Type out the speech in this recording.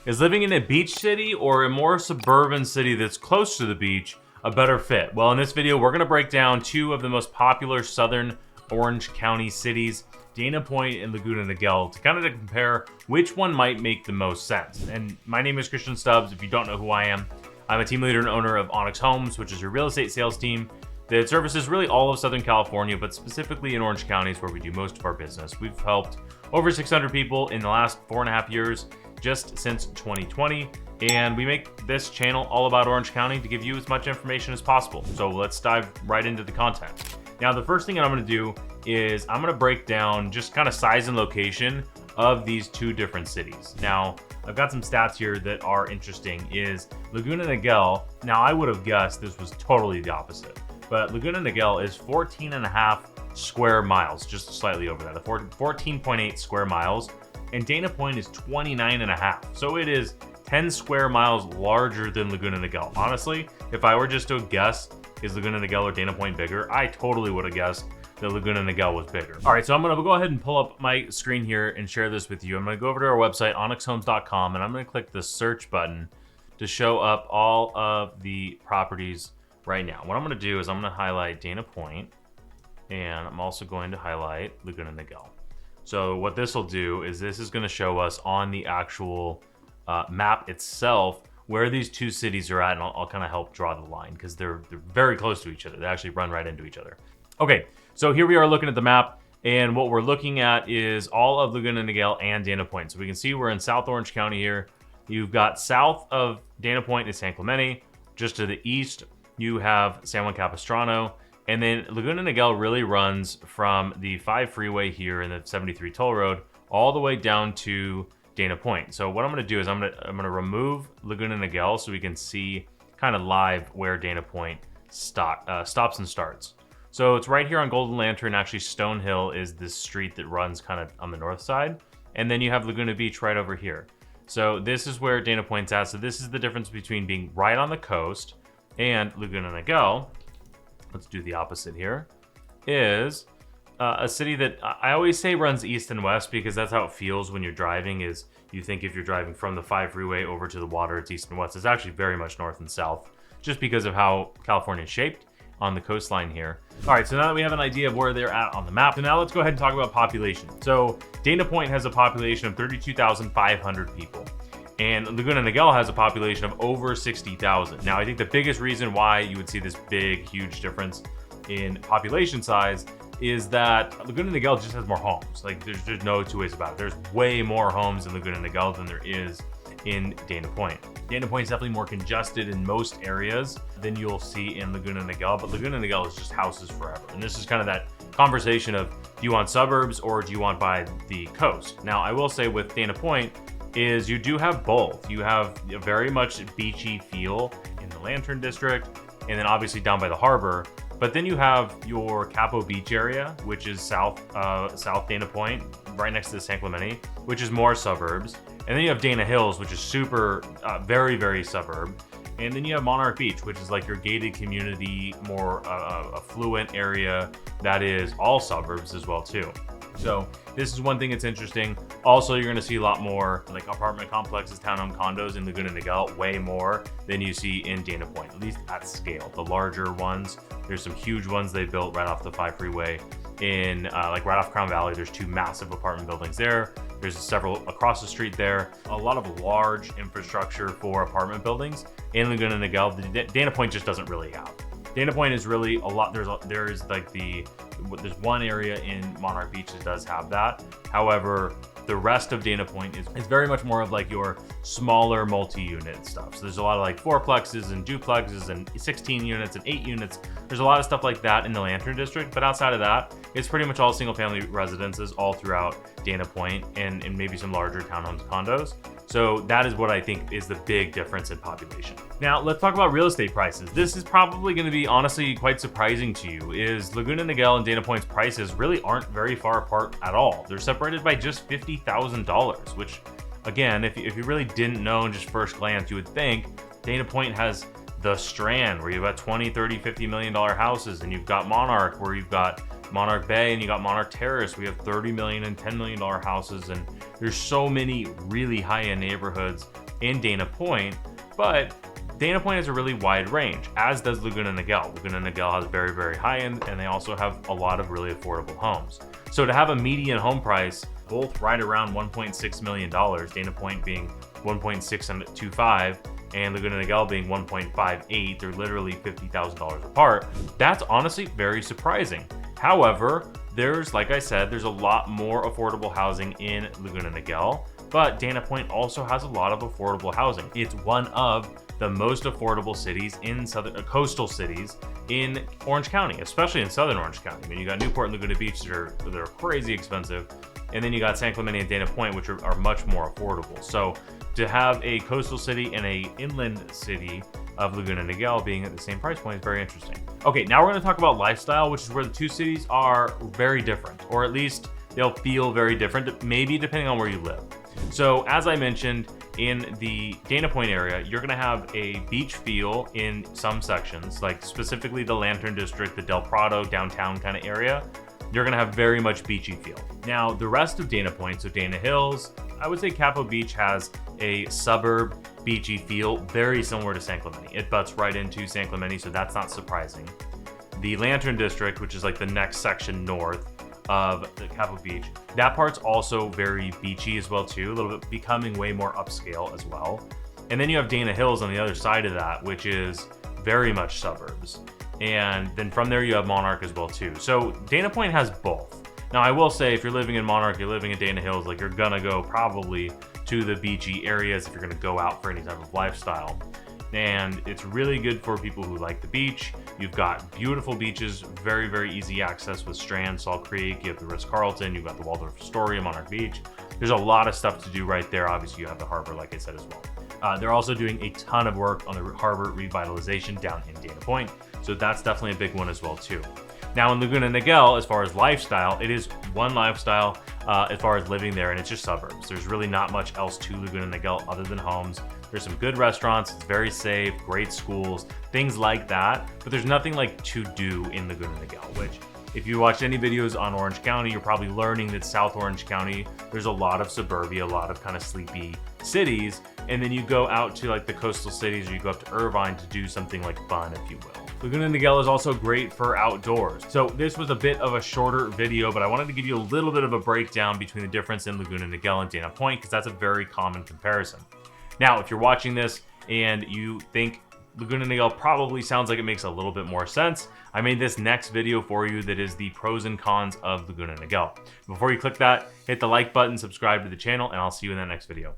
Is living in a beach city or a more suburban city that's close to the beach a better fit? Well, in this video, we're going to break down two of the most popular southern Orange County cities, Dana Point and Laguna Niguel, to kind of compare which one might make the most sense. And my name is Christian Stubbs. If you don't know who I am, I'm a team leader and owner of Onyx Homes, which is your real estate sales team that services really all of Southern California, but specifically in Orange County is where we do most of our business. We've helped over 600 people in the last 4.5 years, just since 2020. And we make this channel all about Orange County to give you as much information as possible. So let's dive right into the content. Now, the first thing that I'm gonna do is I'm gonna break down just kind of size and location of these two different cities. Now, I've got some stats here that are interesting. Is Laguna Niguel, now I would have guessed this was totally the opposite, but Laguna Niguel is 14.5 square miles, just slightly over that, 14.8 square miles, and Dana Point is 29.5. So it is 10 square miles larger than Laguna Niguel. Honestly, if I were just to guess, is Laguna Niguel or Dana Point bigger? I totally would have guessed that Laguna Niguel was bigger. All right, so I'm gonna go ahead and pull up my screen here and share this with you. I'm gonna go over to our website, onyxhomes.com, and I'm gonna click the search button to show up all of the properties right now. What I'm gonna do is I'm gonna highlight Dana Point, and I'm also going to highlight Laguna Niguel. So what this will do is this is going to show us on the actual map itself where these two cities are at, and I'll kind of help draw the line because they're very close to each other. They actually run right into each other. Okay, so here we are looking at the map, and what we're looking at is all of Laguna Niguel and Dana Point. So we can see we're in South Orange County here. You've got south of Dana Point is San Clemente. Just to the east, you have San Juan Capistrano. And then Laguna Niguel really runs from the 5 freeway here in the 73 toll road all the way down to Dana Point. So what I'm going to do is I'm going to remove Laguna Niguel so we can see kind of live where Dana Point stops and starts. So it's right here on Golden Lantern. Actually, Stone Hill is this street that runs kind of on the north side. And then you have Laguna Beach right over here. So this is where Dana Point's at. So this is the difference between being right on the coast and Laguna Niguel. Let's do the opposite here, is a city that I always say runs east and west because that's how it feels when you're driving. Is you think if you're driving from the 5 freeway over to the water, it's east and west. It's actually very much north and south just because of how California is shaped on the coastline here. All right, so now that we have an idea of where they're at on the map, so now let's go ahead and talk about population. So Dana Point has a population of 32,500 people. And Laguna Niguel has a population of over 60,000. Now, I think the biggest reason why you would see this big, huge difference in population size is that Laguna Niguel just has more homes. Like, there's no two ways about it. There's way more homes in Laguna Niguel than there is in Dana Point. Dana Point is definitely more congested in most areas than you'll see in Laguna Niguel, but Laguna Niguel is just houses forever. And this is kind of that conversation of, do you want suburbs or do you want by the coast? Now, I will say with Dana Point, is you do have both. You have a very much beachy feel in the Lantern District, and then obviously down by the harbor. But then you have your Capo Beach area, which is south Dana Point, right next to the San Clemente, which is more suburbs. And then you have Dana Hills, which is super, very, very suburb. And then you have Monarch Beach, which is like your gated community, more affluent area that is all suburbs as well too. So this is one thing that's interesting. Also, you're going to see a lot more like apartment complexes, townhome condos in Laguna Niguel, way more than you see in Dana Point, at least at scale. The larger ones, there's some huge ones they built right off the 5 freeway in like right off Crown Valley. There's 2 massive apartment buildings there. There's several across the street there. A lot of large infrastructure for apartment buildings in Laguna Niguel. Dana Point just doesn't really have. Dana Point is really a lot. There's one area in Monarch Beach that does have that. However, the rest of Dana Point is very much more of like your smaller multi-unit stuff. So there's a lot of like 4plexes and duplexes and 16 units and 8 units. There's a lot of stuff like that in the Lantern District, but outside of that, it's pretty much all single family residences all throughout Dana Point and maybe some larger townhomes, condos. So that is what I think is the big difference in population. Now let's talk about real estate prices. This is probably going to be honestly quite surprising to you, is Laguna Niguel and Dana Point's prices really aren't very far apart at all. They're separated by just $50,000, which again, if you really didn't know in just first glance, you would think Dana Point has the Strand where you've got 20, 30, $50 million houses, and you've got Monarch where you've got Monarch Bay and you got Monarch Terrace. We have 30 million and $10 million houses, and there's so many really high-end neighborhoods in Dana Point, but Dana Point has a really wide range, as does Laguna Niguel. Laguna Niguel has very, very high end, and they also have a lot of really affordable homes. So to have a median home price, both right around $1.6 million, Dana Point being 1.625, and Laguna Niguel being 1.58, they're literally $50,000 apart. That's honestly very surprising. However, like I said, there's a lot more affordable housing in Laguna Niguel, but Dana Point also has a lot of affordable housing. It's one of the most affordable cities in coastal cities in Orange County, especially in southern Orange County. I mean, you got Newport and Laguna Beach that are crazy expensive, and then you got San Clemente and Dana Point, which are much more affordable. So to have a coastal city and a inland city of Laguna Niguel being at the same price point is very interesting. Okay, now we're going to talk about lifestyle, which is where the two cities are very different, or at least they'll feel very different, maybe depending on where you live. So as I mentioned, in the Dana Point area, you're going to have a beach feel in some sections, like specifically the Lantern District, the Del Prado, downtown kind of area. You're going to have very much beachy feel. Now, the rest of Dana Point, so Dana Hills, I would say Capo Beach has a suburb beachy feel, very similar to San Clemente. It butts right into San Clemente, so that's not surprising. The Lantern District, which is like the next section north of the Capo Beach, that part's also very beachy as well too, a little bit becoming way more upscale as well. And then you have Dana Hills on the other side of that, which is very much suburbs. And then from there you have Monarch as well too. So Dana Point has both. Now I will say, if you're living in Monarch, you're living in Dana Hills, like you're gonna go probably to the beachy areas if you're gonna go out for any type of lifestyle. And it's really good for people who like the beach. You've got beautiful beaches, very, very easy access with Strand, Salt Creek, you have the Ritz-Carlton, you've got the Waldorf Astoria, Monarch Beach. There's a lot of stuff to do right there. Obviously you have the harbor, like I said, as well. They're also doing a ton of work on the harbor revitalization down in Dana Point, so that's definitely a big one as well too. Now in Laguna Niguel, as far as lifestyle, it is one lifestyle as far as living there, and it's just suburbs. There's really not much else to Laguna Niguel other than homes. There's some good restaurants, it's very safe, great schools, things like that, but there's nothing like to do in Laguna Niguel, which if you watched any videos on Orange County, you're probably learning that South Orange County, there's a lot of suburbia, a lot of kind of sleepy cities, and then you go out to like the coastal cities, or you go up to Irvine to do something like fun, if you will. Laguna Niguel is also great for outdoors. So this was a bit of a shorter video, but I wanted to give you a little bit of a breakdown between the difference in Laguna Niguel and Dana Point, because that's a very common comparison. Now, if you're watching this and you think Laguna Niguel probably sounds like it makes a little bit more sense, I made this next video for you that is the pros and cons of Laguna Niguel. Before you click that, hit the like button, subscribe to the channel, and I'll see you in that next video.